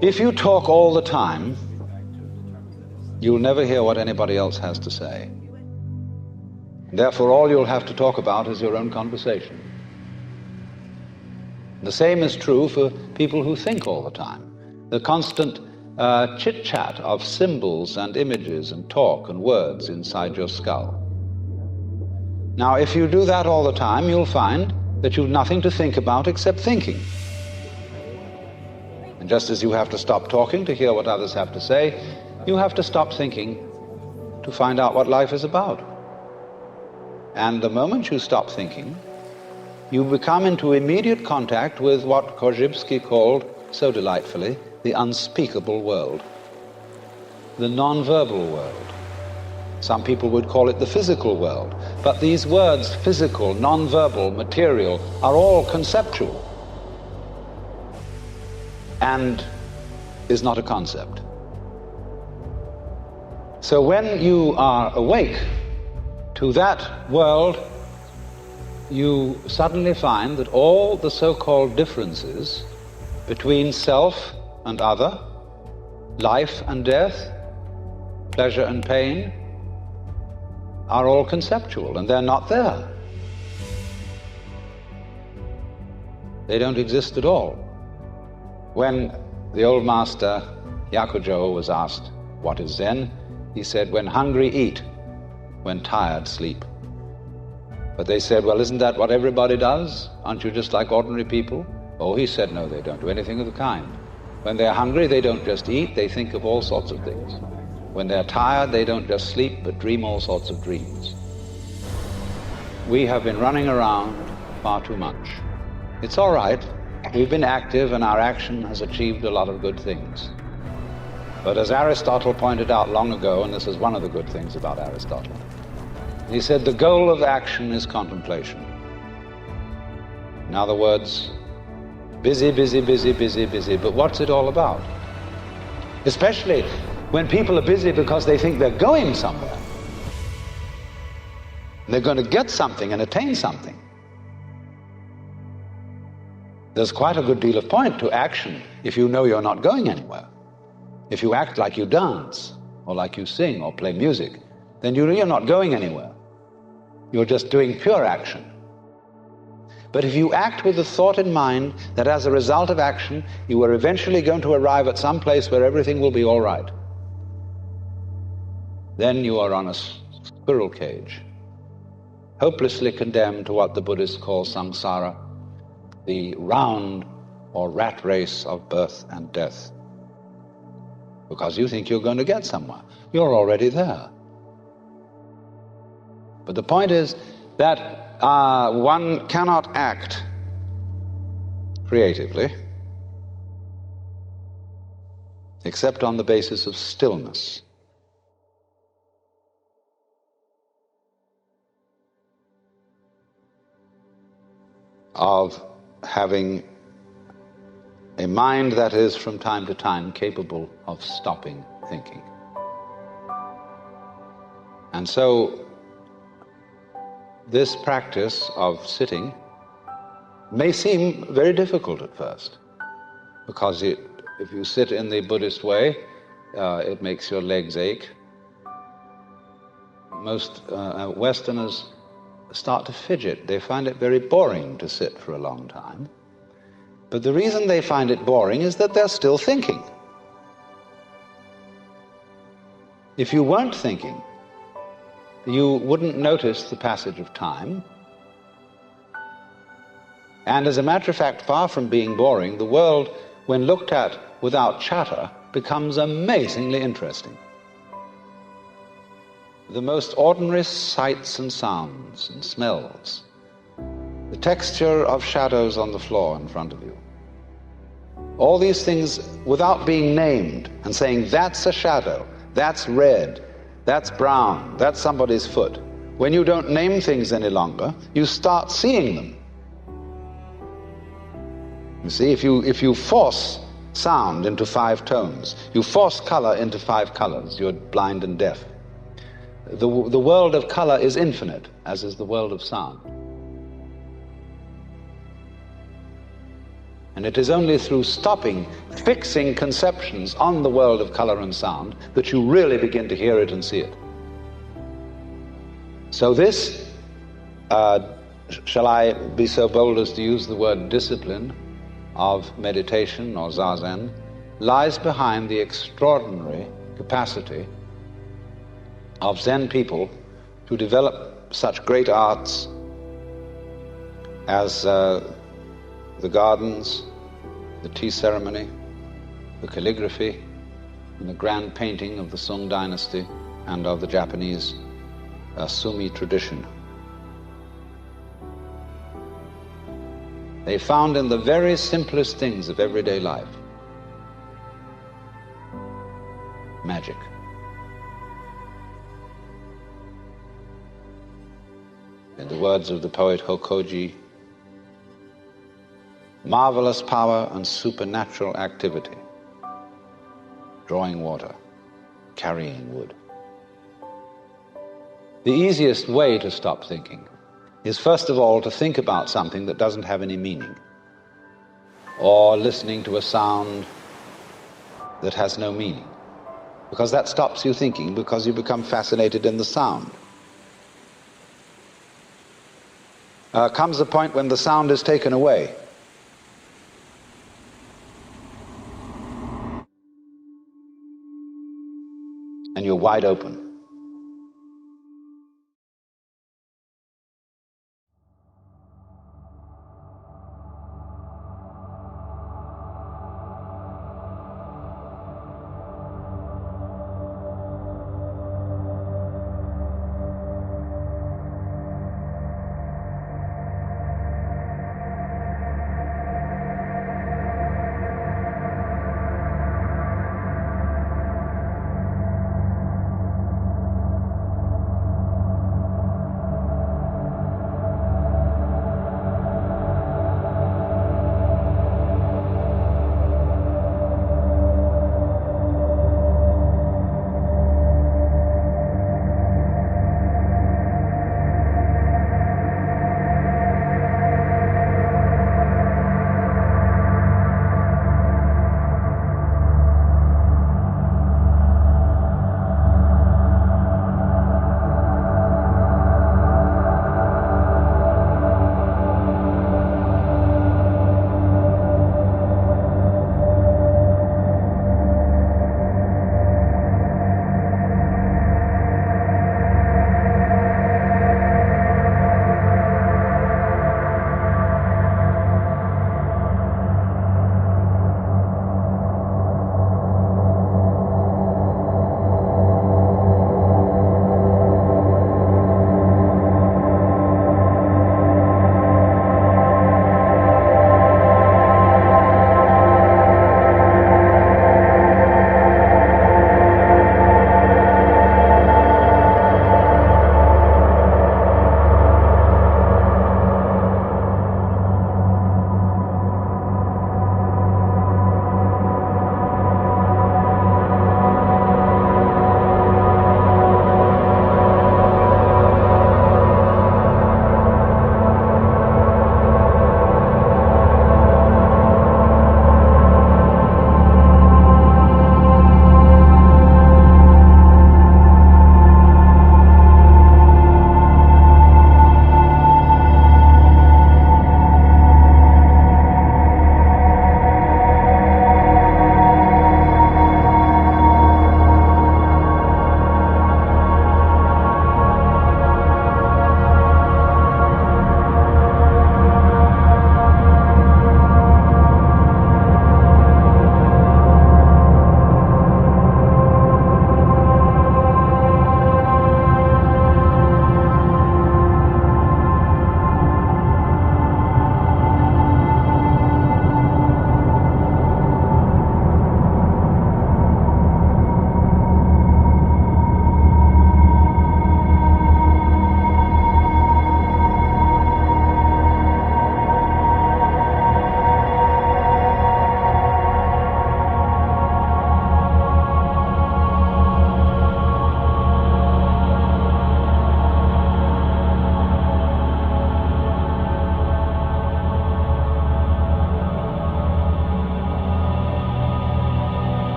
If you talk all the time, you'll never hear what anybody else has to say. Therefore, all you'll have to talk about is your own conversation. The same is true for people who think all the time. The constant chit-chat of symbols and images and talk and words inside your skull. Now, if you do that all the time, you'll find that you've nothing to think about except thinking. And just as you have to stop talking to hear what others have to say, you have to stop thinking to find out what life is about. And the moment you stop thinking, you become into immediate contact with what Korzybski called, so delightfully, the unspeakable world, the non-verbal world. Some people would call it the physical world. But these words, physical, non-verbal, material, are all conceptual and is not a concept. So when you are awake to that world, you suddenly find that all the so-called differences between self and other, life and death, pleasure and pain, are all conceptual, and they're not there. They don't exist at all. When the old master Yakujo was asked, "What is Zen?" he said, "When hungry, eat. When tired, sleep." But they said, "Well, isn't that what everybody does? Aren't you just like ordinary people?" Oh, he said, "No, they don't do anything of the kind. When they're hungry, they don't just eat, they think of all sorts of things. When they're tired, they don't just sleep, but dream all sorts of dreams." We have been running around far too much. It's all right. We've been active, and our action has achieved a lot of good things. But as Aristotle pointed out long ago, and this is one of the good things about Aristotle, he said the goal of action is contemplation. In other words, busy, busy, busy, busy, busy, but what's it all about? Especially when people are busy because they think they're going somewhere. They're going to get something and attain something. There's quite a good deal of point to action if you know you're not going anywhere. If you act like you dance, or like you sing, or play music, then you're not going anywhere. You're just doing pure action. But if you act with the thought in mind that as a result of action, you are eventually going to arrive at some place where everything will be all right, then you are on a squirrel cage, hopelessly condemned to what the Buddhists call samsara, the round or rat race of birth and death. Because you think you're going to get somewhere. You're already there. But the point is that one cannot act creatively except on the basis of stillness. Of having a mind that is from time to time capable of stopping thinking. And so this practice of sitting may seem very difficult at first, because if you sit in the Buddhist way, it makes your legs ache. Most Westerners start to fidget. They find it very boring to sit for a long time. But the reason they find it boring is that they're still thinking. If you weren't thinking, you wouldn't notice the passage of time. And as a matter of fact, far from being boring, the world, when looked at without chatter, becomes amazingly interesting. The most ordinary sights and sounds and smells, the texture of shadows on the floor in front of you, all these things without being named and saying, that's a shadow, that's red, that's brown, that's somebody's foot. When you don't name things any longer, you start seeing them. You see, if you force sound into 5 tones, you force color into 5 colors, you're blind and deaf. The world of color is infinite, as is the world of sound. And And it is only through stopping, fixing conceptions on the world of color and sound that you really begin to hear it and see it. So this, shall I be so bold as to use the word discipline of meditation or zazen, lies behind the extraordinary capacity of Zen people to develop such great arts as the gardens, the tea ceremony, the calligraphy, and the grand painting of the Sung dynasty and of the Japanese Sumi tradition. They found in the very simplest things of everyday life magic. In the words of the poet Hokoji, marvelous power and supernatural activity, drawing water, carrying wood. The easiest way to stop thinking is first of all to think about something that doesn't have any meaning, or listening to a sound that has no meaning, because that stops you thinking, because you become fascinated in the sound. Comes a point when the sound is taken away, and you're wide open.